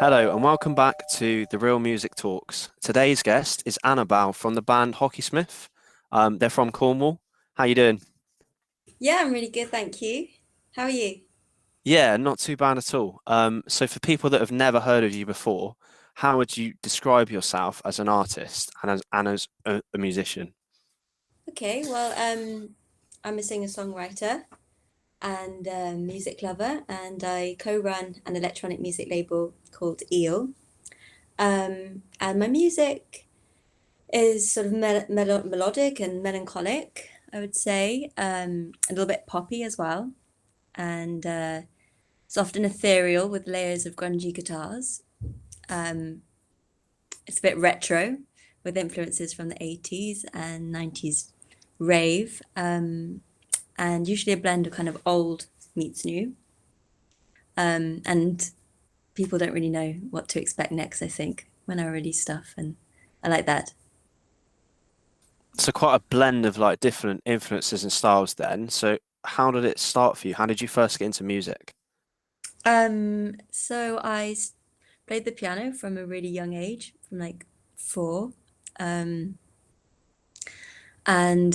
Hello and welcome back to the Real Music Talks. Today's guest is Annabel from the band Hockeysmith. They're from Cornwall. How you doing? Yeah, I'm really good, thank you. How are you? Yeah, not too bad at all. So for people that have never heard of you before, how would you describe yourself as an artist and as a musician? Okay, well, I'm a singer-songwriter and a music lover, and I co-run an electronic music label called Eel. And my music is sort of melodic and melancholic, I would say, a little bit poppy as well, and it's often ethereal with layers of grungy guitars. Um, it's a bit retro with influences from the 80s and 90s rave, and usually a blend of kind of old meets new. And people don't really know what to expect next, I think, when I release stuff, and I like that. So quite a blend of like different influences and styles then. So how did it start for you? How did you first get into music? So played the piano from a really young age, from like 4, um, and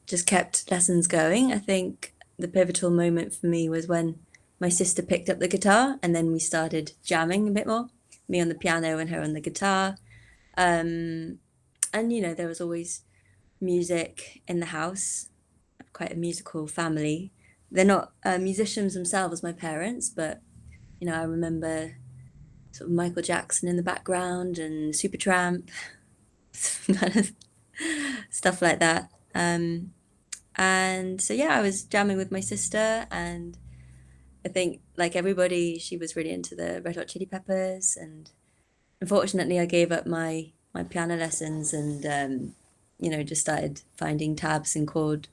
just kept lessons going. I think the pivotal moment for me was when my sister picked up the guitar and then we started jamming a bit more, me on the piano and her on the guitar. Um, and there was always music in the house, quite a musical family. They're not musicians themselves, my parents, but I remember sort of Michael Jackson in the background and Supertramp, kind of stuff like that. And so yeah, I was jamming with my sister, and I think like everybody, she was really into the Red Hot Chili Peppers, and unfortunately, I gave up my piano lessons and just started finding tabs and chord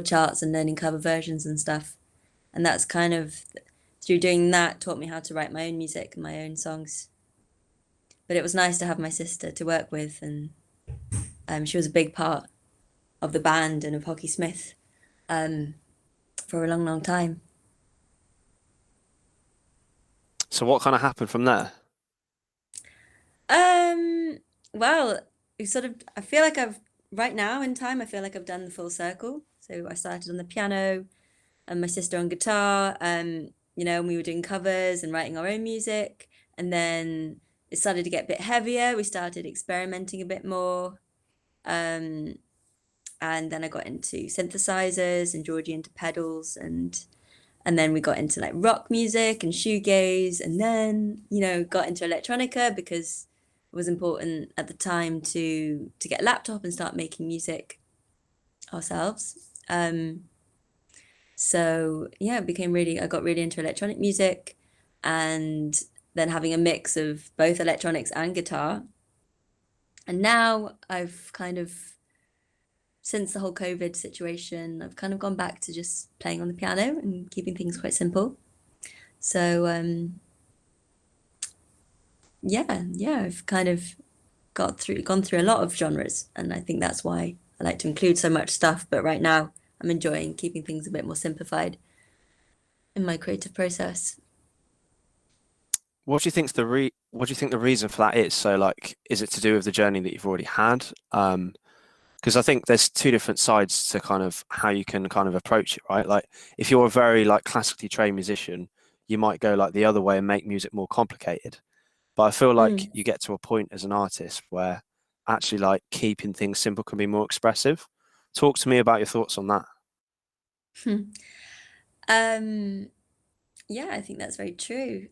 charts and learning cover versions and stuff. And that's kind of through doing that taught me how to write my own music and my own songs. But it was nice to have my sister to work with, and she was a big part of the band and of Hockeysmith um, for a long, long time. So what kind of happened from there? Um, well, we sort of, I feel like right now in time, I feel like I've done the full circle. So I started on the piano and my sister on guitar, and we were doing covers and writing our own music. And then it started to get a bit heavier. We started experimenting a bit more. Um, and then I got into synthesizers and Georgie into pedals, and then we got into like rock music and shoegaze, and then got into electronica because it was important at the time to get a laptop and start making music ourselves. So yeah, I got really into electronic music, and then having a mix of both electronics and guitar. And now I've kind of, since the whole COVID situation, I've kind of gone back to just playing on the piano and keeping things quite simple. So yeah, I've kind of gone through a lot of genres, and I think that's why I like to include so much stuff. But right now, I'm enjoying keeping things a bit more simplified in my creative process. What do you think the reason for that is? So like, is it to do with the journey that you've already had? Because I think there's two different sides to kind of how you can kind of approach it, right? Like if you're a very like classically trained musician, you might go like the other way and make music more complicated. But I feel like Mm. you get to a point as an artist where actually like keeping things simple can be more expressive. Talk to me about your thoughts on that. Um, yeah, I think that's very true.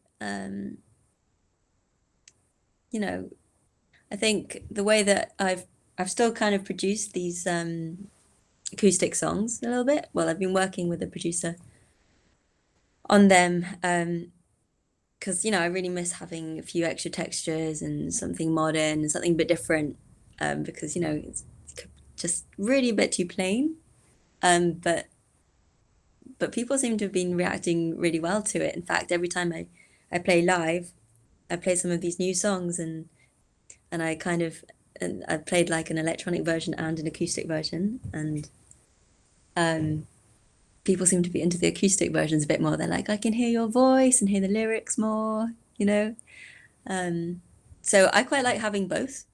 You know, I think the way that I've still kind of produced these acoustic songs a little bit. Well, I've been working with a producer on them because I really miss having a few extra textures and something modern and something a bit different, because it's just really a bit too plain. But people seem to have been reacting really well to it. In fact, every time I play live, I play some of these new songs, and I played like an electronic version and an acoustic version, and um, people seem to be into the acoustic versions a bit more. They're like, I can hear your voice and hear the lyrics more, you know. So I quite like having both.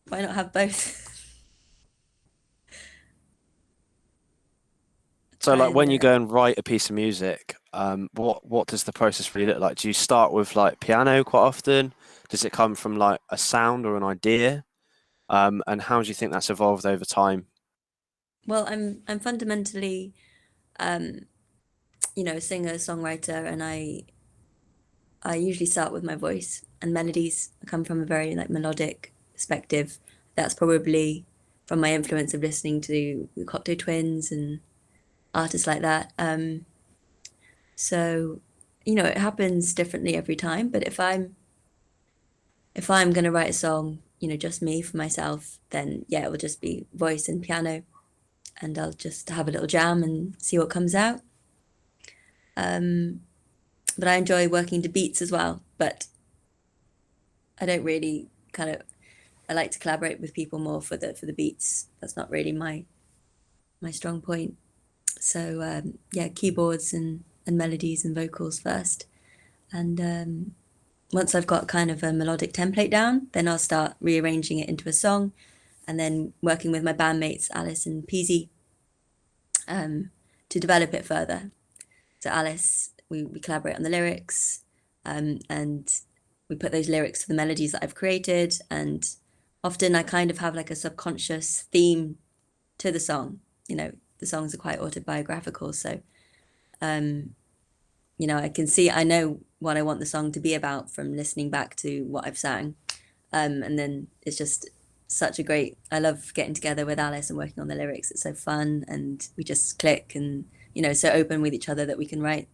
Why not have both? So Try like when you and go and write a piece of music, what does the process really look like? Do you start with like piano quite often? Does it come from like a sound or an idea? And how do you think that's evolved over time? well, I'm fundamentally a singer, songwriter, and I usually start with my voice and melodies. I come from a very like melodic perspective. That's probably from my influence of listening to the Cocteau Twins and artists like that. So, it happens differently every time. But if I'm gonna write a song, just me for myself, then yeah, it will just be voice and piano, and I'll just have a little jam and see what comes out. Um, but I enjoy working to beats as well. But I don't really kind of I like to collaborate with people more for the beats. That's not really my strong point. So yeah, keyboards and melodies and vocals first, and once I've got kind of a melodic template down, then I'll start rearranging it into a song, and then working with my bandmates Alice and Peasy to develop it further. So Alice, we collaborate on the lyrics, and we put those lyrics to the melodies that I've created, and often I kind of have like a subconscious theme to the song. The songs are quite autobiographical, so I know what I want the song to be about from listening back to what I've sang. And then it's just I love getting together with Alice and working on the lyrics. It's so fun, and we just click and, so open with each other that we can write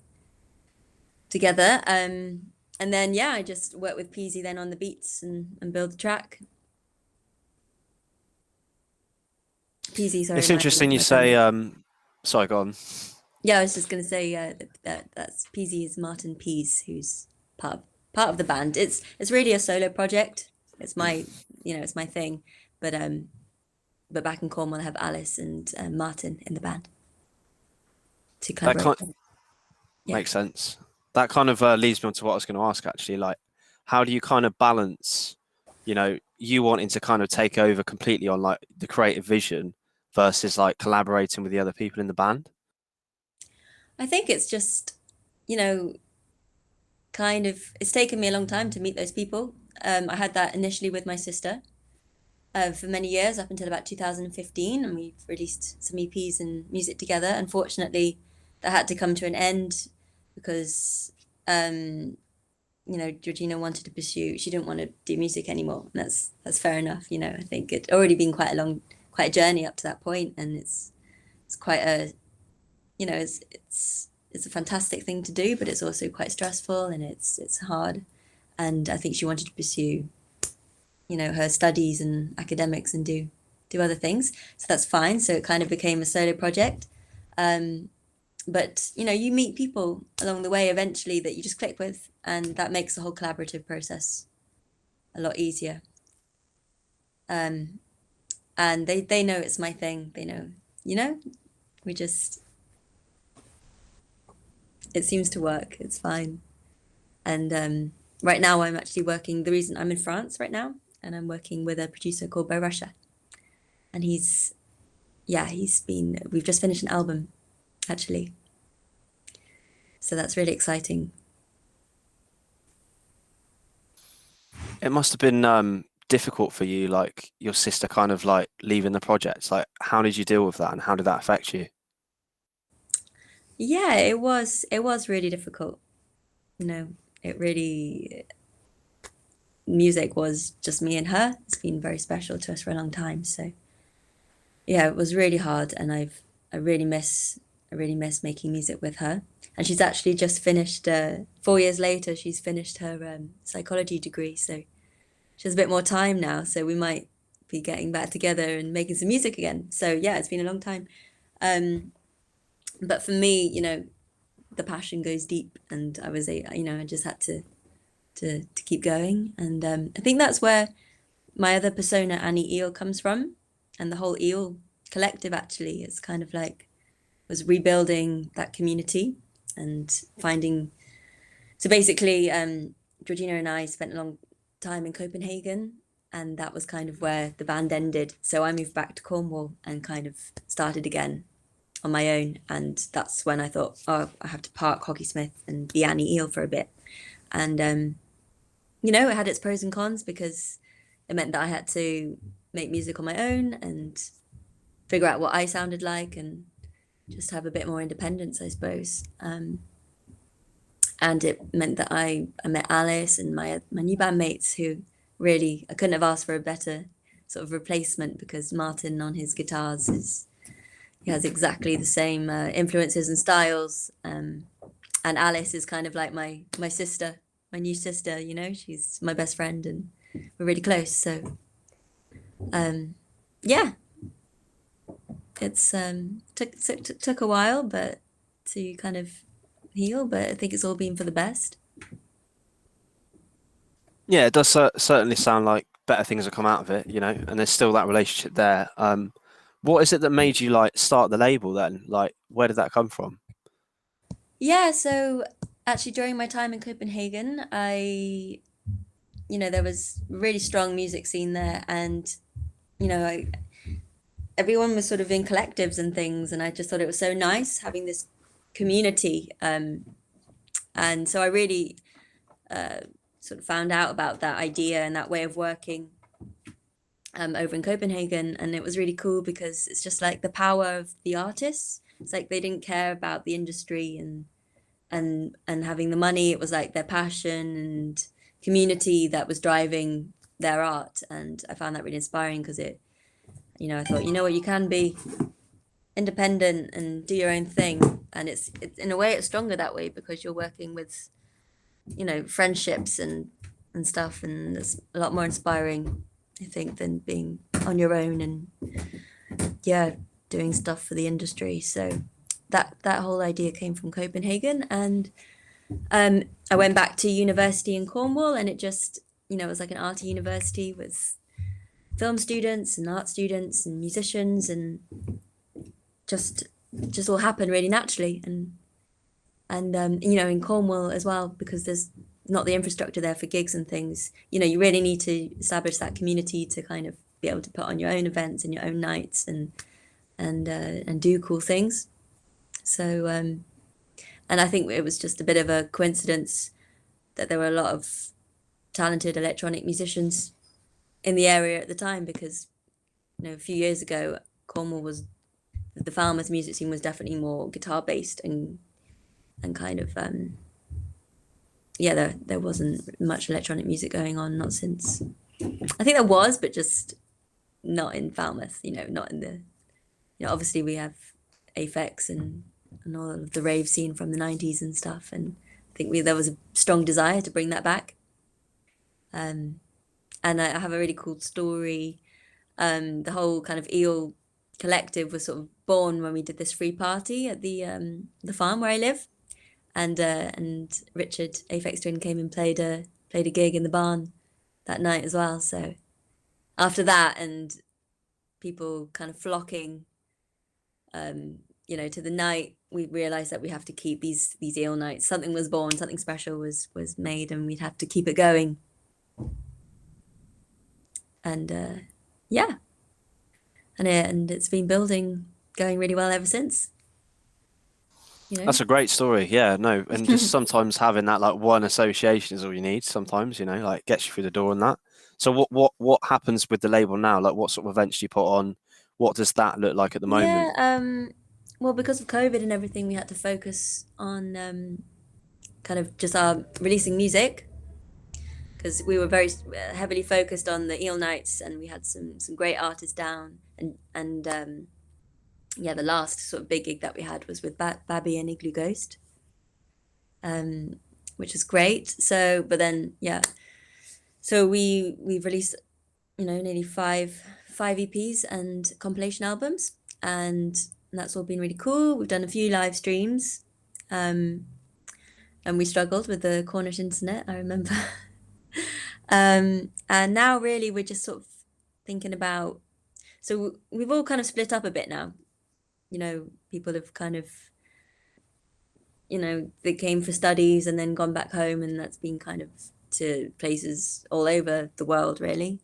together. And then, yeah, I just work with Peasy then on the beats and build the track. Peasy, sorry, It's interesting you my say, bandmate. sorry, go on. Yeah, I was just gonna say that's Peasy is Martin Pease, who's part of the band. It's really a solo project. It's my thing. But back in Cornwall, I have Alice and Martin in the band to That collaborate. kind Yeah. makes sense. That kind of leads me on to what I was going to ask actually. Like, how do you kind of balance, you wanting to kind of take over completely on like the creative vision versus like collaborating with the other people in the band? I think it's just, you know, kind of it's taken me a long time to meet those people. I had that initially with my sister for many years up until about 2015, and we've released some EPs and music together. Unfortunately, that had to come to an end because Georgina wanted to pursue. She didn't want to do music anymore. And that's fair enough. I think it'd already been quite a journey up to that point, and it's quite a, it's a fantastic thing to do, but it's also quite stressful and it's hard. And I think she wanted to pursue, her studies and academics and do other things. So that's fine. So it kind of became a solo project. But you meet people along the way eventually that you just click with, and that makes the whole collaborative process a lot easier. And they know it's my thing. They know, we just it seems to work. It's fine. And right now I'm actually working. The reason I'm in France right now, and I'm working with a producer called Bo Russia, and we've just finished an album actually, so that's really exciting. It must have been difficult for you, like your sister kind of like leaving the project. Like, how did you deal with that and how did that affect you? Yeah, it was really difficult. It really music was just me and her. It's been very special to us for a long time. So yeah, it was really hard, and I really miss making music with her. And she's actually just finished 4 years later. She's finished her psychology degree, so she has a bit more time now. So we might be getting back together and making some music again. So yeah, it's been a long time. But for me, the passion goes deep, and I just had to keep going. And I think that's where my other persona, Annie Eel, comes from, and the whole Eel collective actually is kind of like was rebuilding that community and finding. So basically, Georgina and I spent time in Copenhagen, and that was kind of where the band ended. So I moved back to Cornwall and kind of started again on my own. And that's when I thought, oh, I have to park Hockeysmith and be Annie Eel for a bit. And, you know, it had its pros and cons because it meant that I had to make music on my own and figure out what I sounded like and just have a bit more independence, I suppose. And it meant that I met Alice and my new bandmates, who really, I couldn't have asked for a better sort of replacement, because Martin on his guitars he has exactly the same influences and styles. And Alice is kind of like my sister, my new sister, you know, she's my best friend and we're really close. So yeah, it's took a while but to kind of heal, but I think it's all been for the best. Yeah, it does certainly sound like better things have come out of it, you know, and there's still that relationship there. What is it that made you like start the label then? Like, where did that come from? Yeah, so actually during my time in Copenhagen, you know, there was really strong music scene there, and you know, everyone was sort of in collectives and things, and I just thought it was so nice having this community. And so I really sort of found out about that idea and that way of working over in Copenhagen, and it was really cool because it's just like the power of the artists. It's like they didn't care about the industry and having the money. It was like their passion and community that was driving their art, and I found that really inspiring because it, you know, I thought, you know what, you can be independent and do your own thing, and it's in a way it's stronger that way because you're working with, you know, friendships and stuff, and it's a lot more inspiring, I think, than being on your own and yeah, doing stuff for the industry. So that whole idea came from Copenhagen, and I went back to university in Cornwall, and it just, you know, it was like an art university with film students and art students and musicians, and just all happened really naturally. And you know, in Cornwall as well, because there's not the infrastructure there for gigs and things, you know, you really need to establish that community to kind of be able to put on your own events and your own nights and do cool things. So and I think it was just a bit of a coincidence that there were a lot of talented electronic musicians in the area at the time, because, you know, a few years ago, Cornwall was, the Falmouth music scene was definitely more guitar based and kind of yeah, there wasn't much electronic music going on, not since, I think there was, but just not in Falmouth, you know, not in the, you know, obviously we have Aphex and all of the rave scene from the 90s and stuff, and I think there was a strong desire to bring that back. And I have a really cool story. The whole kind of Eel collective was sort of born when we did this free party at the farm where I live, and Richard Aphex Twin came and played a gig in the barn that night as well. So after that, and people kind of flocking, you know, to the night, we realized that we have to keep these Eel nights. Something was born, something special was made, and we'd have to keep it going. And yeah, and it's been going really well ever since. You know? That's a great story. Yeah, no, and just sometimes having that like one association is all you need. Sometimes, you know, like gets you through the door and that. So what happens with the label now? Like, what sort of events do you put on? What does that look like at the moment? Yeah, well, because of COVID and everything, we had to focus on kind of just releasing music, because we were very heavily focused on the Eel nights, and we had some great artists down, and yeah, the last sort of big gig that we had was with Babby and Igloo Ghost, which is great. So, but then yeah, so we've released, you know, nearly five EPs and compilation albums, and that's all been really cool. We've done a few live streams, and we struggled with the Cornish internet, I remember. And now really we're just sort of thinking about, so we've all kind of split up a bit now. You know, people have kind of, you know, they came for studies and then gone back home, and that's been kind of to places all over the world, really.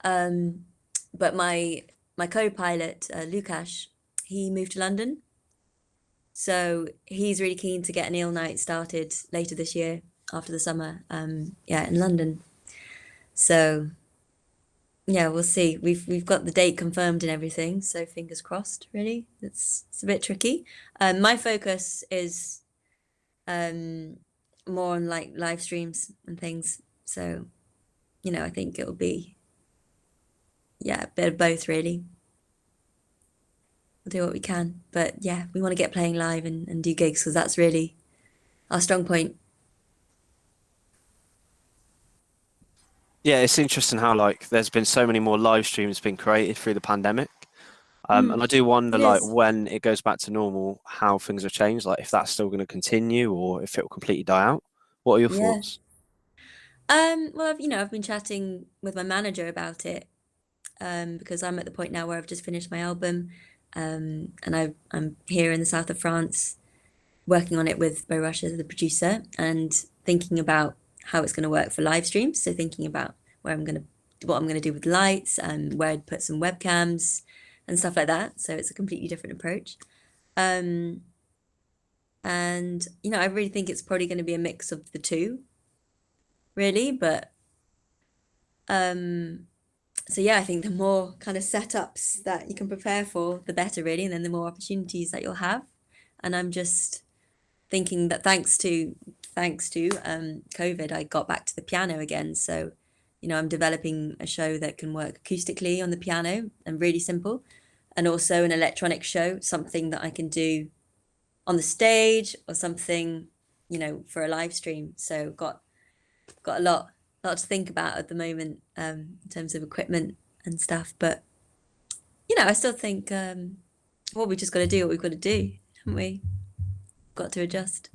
But my co-pilot, Lukasz, he moved to London. So he's really keen to get an eel night started later this year after the summer, in London. So yeah, we'll see. We've got the date confirmed and everything, so fingers crossed, really. It's a bit tricky. My focus is more on like live streams and things. So, I think it'll be a bit of both, really. We'll do what we can. But yeah, we want to get playing live and do gigs because that's really our strong point. Yeah, it's interesting how like there's been so many more live streams being created through the pandemic. And I do wonder, It like, is. when it goes back to normal, how things have changed, like if that's still going to continue or if it will completely die out. What are your Yeah. thoughts? Well, I've been chatting with my manager about it, because I'm at the point now where I've just finished my album, and I'm here in the south of France working on it with Bo Russia, the producer, and thinking about how it's going to work for live streams. So thinking about what I'm going to do with lights and where I'd put some webcams and stuff like that. So it's a completely different approach. And I really think it's probably going to be a mix of the two, really. But so yeah, I think the more kind of setups that you can prepare for, the better, really, and then the more opportunities that you'll have. And I'm just thinking that thanks to COVID, I got back to the piano again. So, I'm developing a show that can work acoustically on the piano and really simple, and also an electronic show, something that I can do on the stage or something, for a live stream. So got a lot to think about at the moment, in terms of equipment and stuff. But I still think, we just got to do what we've got to do, haven't we? Got to adjust.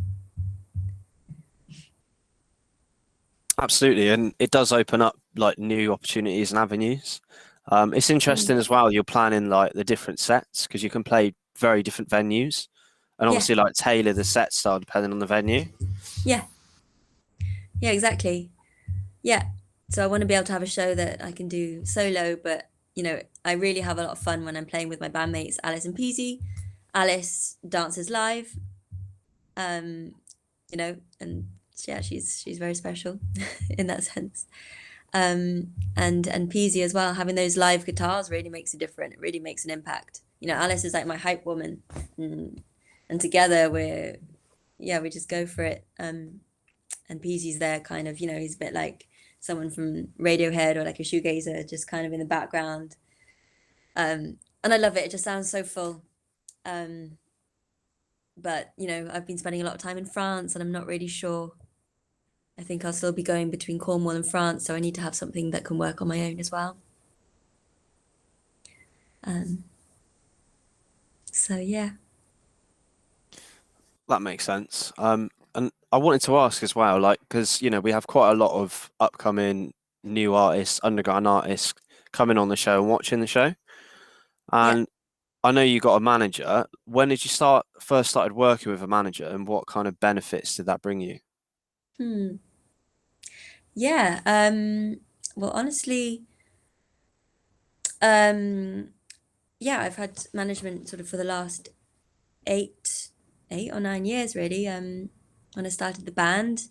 Absolutely, and it does open up like new opportunities and avenues. It's interesting as well. You're planning like the different sets because you can play very different venues, and obviously like tailor the set style depending on the venue. Yeah, exactly. Yeah. So I want to be able to have a show that I can do solo, but I really have a lot of fun when I'm playing with my bandmates, Alice and Peasy. Alice dances live, and yeah, she's very special in that sense. And Peasy as well, having those live guitars really makes a difference. It really makes an impact. Alice is like my hype woman, and together we just go for it. And Peasy's there, kind of, he's a bit like someone from Radiohead or like a shoegazer, just kind of in the background. And I love it. It just sounds so full. But I've been spending a lot of time in France, and I'm not really sure. I think I'll still be going between Cornwall and France, so I need to have something that can work on my own as well. So yeah. That makes sense. And I wanted to ask as well, like, because we have quite a lot of upcoming new artists, underground artists coming on the show and watching the show. And I know you got a manager. When did you first started working with a manager, and what kind of benefits did that bring you? Yeah. Well, honestly, I've had management sort of for the last 8 or 9 years, really. When I started the band,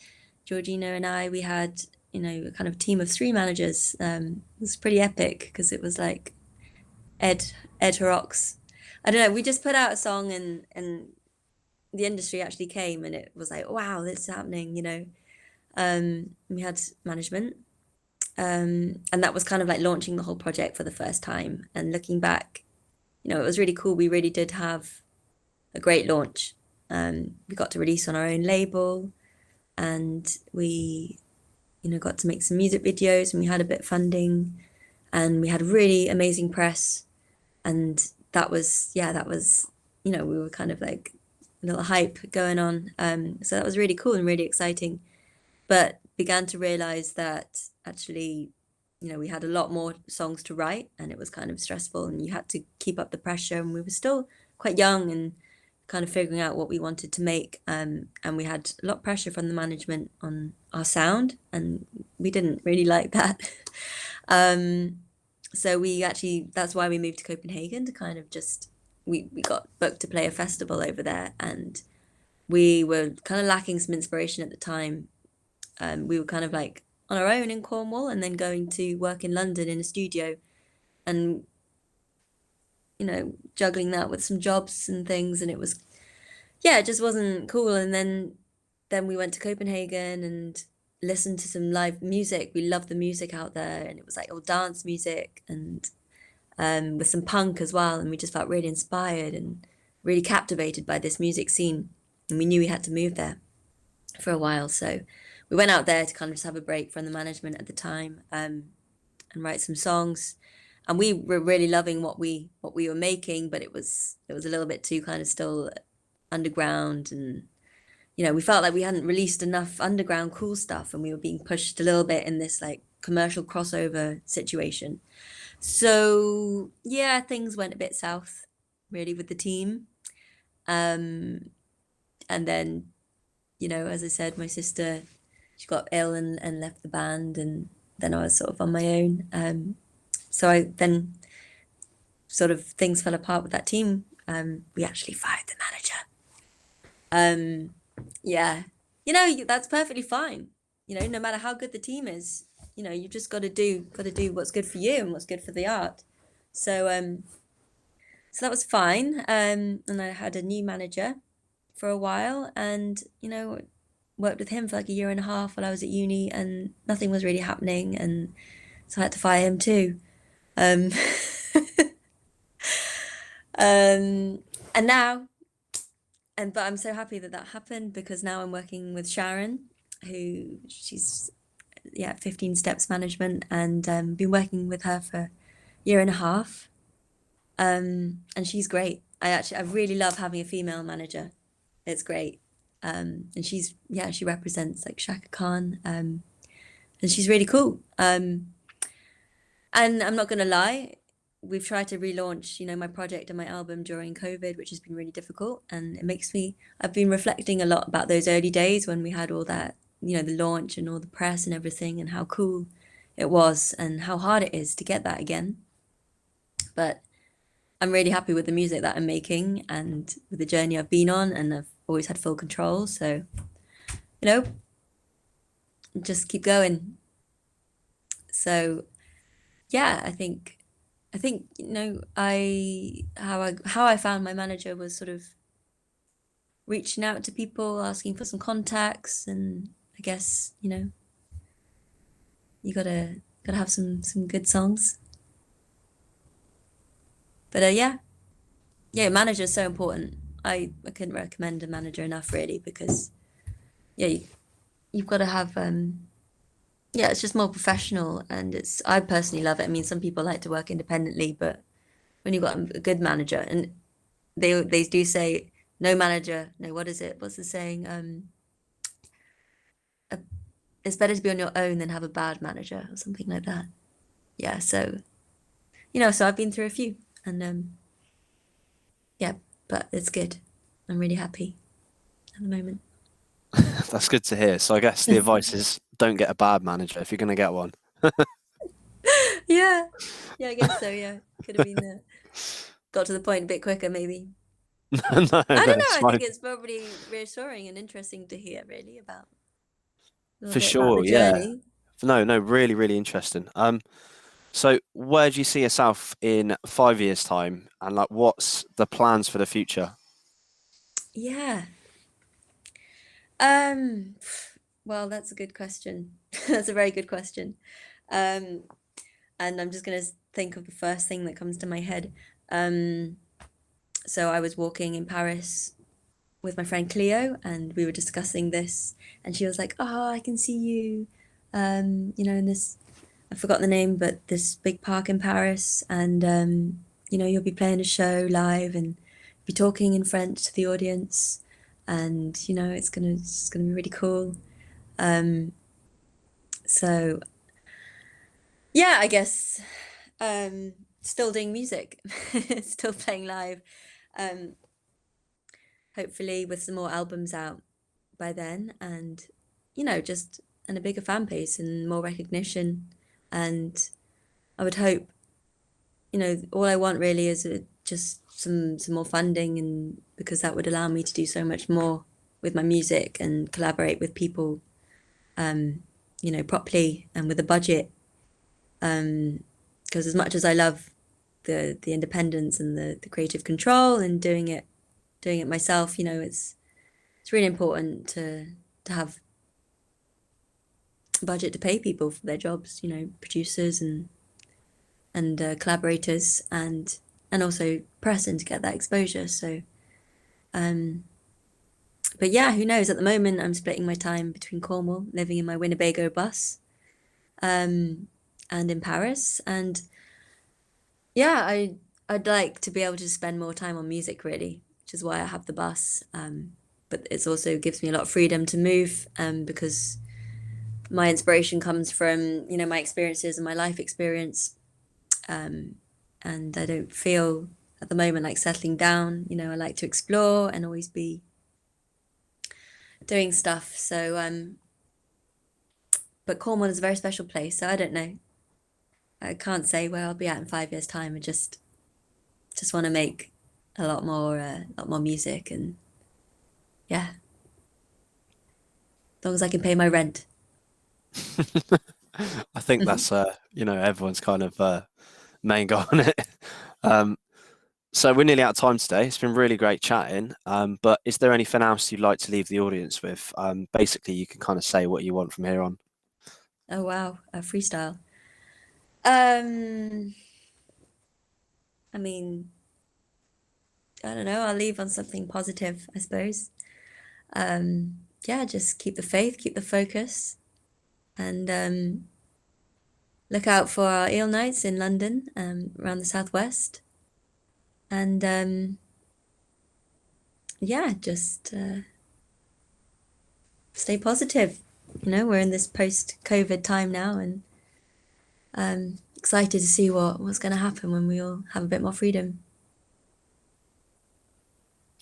Georgina and I, we had, a kind of team of 3 managers. It was pretty epic because it was like Ed Rocks. I don't know. We just put out a song, and the industry actually came, and it was like, wow, this is happening. We had management, and that was kind of like launching the whole project for the first time. And looking back, it was really cool. We really did have a great launch. We got to release on our own label, and we, got to make some music videos, and we had a bit of funding, and we had really amazing press. And that was, we were kind of like a little hype going on. So that was really cool and really exciting. But began to realize that actually, we had a lot more songs to write, and it was kind of stressful, and you had to keep up the pressure. And we were still quite young and kind of figuring out what we wanted to make. And we had a lot of pressure from the management on our sound, and we didn't really like that. So that's why we moved to Copenhagen to kind of just, we got booked to play a festival over there, and we were kind of lacking some inspiration at the time. We were kind of like on our own in Cornwall, and then going to work in London in a studio, and juggling that with some jobs and things, and it was, yeah, it just wasn't cool. And then we went to Copenhagen and listened to some live music. We loved the music out there, and it was like all dance music, and with some punk as well. And we just felt really inspired and really captivated by this music scene. And we knew we had to move there for a while. So we went out there to kind of just have a break from the management at the time, and write some songs. And we were really loving what we were making, but it was a little bit too kind of still underground, and we felt like we hadn't released enough underground cool stuff, and we were being pushed a little bit in this like commercial crossover situation. So yeah, things went a bit south really with the team. And then, as I said, my sister, she got ill and left the band, and then I was sort of on my own. So I then sort of things fell apart with that team. We actually fired the manager. Yeah, that's perfectly fine. No matter how good the team is, you just got to do what's good for you and what's good for the art. So so that was fine. And I had a new manager for a while, and worked with him for like a year and a half while I was at uni, and nothing was really happening, and so I had to fire him too. And now, but I'm so happy that happened, because now I'm working with Sharon, she's 15 Steps Management, and been working with her for a year and a half. And she's great. I really love having a female manager. It's great. And she represents like Shaka Khan, and she's really cool. And I'm not gonna lie, we've tried to relaunch, my project and my album during COVID, which has been really difficult. And I've been reflecting a lot about those early days when we had all that, the launch and all the press and everything, and how cool it was and how hard it is to get that again. But I'm really happy with the music that I'm making and with the journey I've been on, and I've always had full control. So, just keep going. So, yeah, I think how I found my manager was sort of reaching out to people, asking for some contacts, and I guess you gotta have some good songs. But yeah, manager is so important. I couldn't recommend a manager enough, really, because you've got to have it's just more professional, and I personally love it. I mean, some people like to work independently, but when you've got a good manager, and they do say no manager, no, what is it? What's the saying? It's better to be on your own than have a bad manager, or something like that. Yeah, so so I've been through a few, and but it's good. I'm really happy at the moment. That's good to hear. So I guess the advice is don't get a bad manager if you're going to get one. Yeah, I guess so. Yeah, could have been got to the point a bit quicker, maybe. No, I don't know. it's I think fine. it's probably reassuring and interesting to hear, really, about a little For bit about sure, the yeah. journey. No, really, really interesting. So where do you see yourself in 5 years' time, and like what's the plans for the future? Yeah. Well, that's a good question. That's a very good question. And I'm just gonna think of the first thing that comes to my head. So I was walking in Paris with my friend Cleo, and we were discussing this, and she was like, "Oh, I can see you, in this, I've forgotten the name, but this big park in Paris, and you'll be playing a show live and be talking in French to the audience, and it's gonna be really cool." So yeah, I guess still doing music, still playing live, um, hopefully with some more albums out by then, and just a bigger fan base and more recognition. And I would hope, all I want really is just some more funding, and because that would allow me to do so much more with my music and collaborate with people, properly and with a budget. Because as much as I love the independence and the creative control and doing it myself, it's really important to have a budget to pay people for their jobs, producers and collaborators, and also pressing to get that exposure. So but yeah, who knows? At the moment I'm splitting my time between Cornwall, living in my Winnebago bus, and in Paris. And yeah, I'd like to be able to spend more time on music, really, which is why I have the bus. But it also gives me a lot of freedom to move, because my inspiration comes from, my experiences and my life experience. And I don't feel at the moment like settling down. I like to explore and always be doing stuff. So, but Cornwall is a very special place. So I don't know. I can't say where I'll be at in 5 years' time. I just want to make a lot more music, and yeah, as long as I can pay my rent. I think that's everyone's kind of main goal on it. So we're nearly out of time today. It's been really great chatting. But is there anything else you'd like to leave the audience with? Basically, you can kind of say what you want from here on. Oh wow, a freestyle. I mean, I don't know. I'll leave on something positive, I suppose. Yeah, just keep the faith, keep the focus, and look out for our eel nights in London, around the southwest. And yeah, just stay positive. We're in this post-COVID time now, and excited to see what's going to happen when we all have a bit more freedom.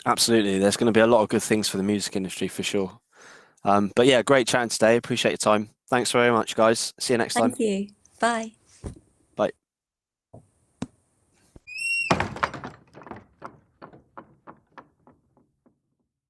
Absolutely. There's going to be a lot of good things for the music industry for sure. But yeah, great chatting today. Appreciate your time. Thanks very much, guys. See you next time. Thank you. Bye.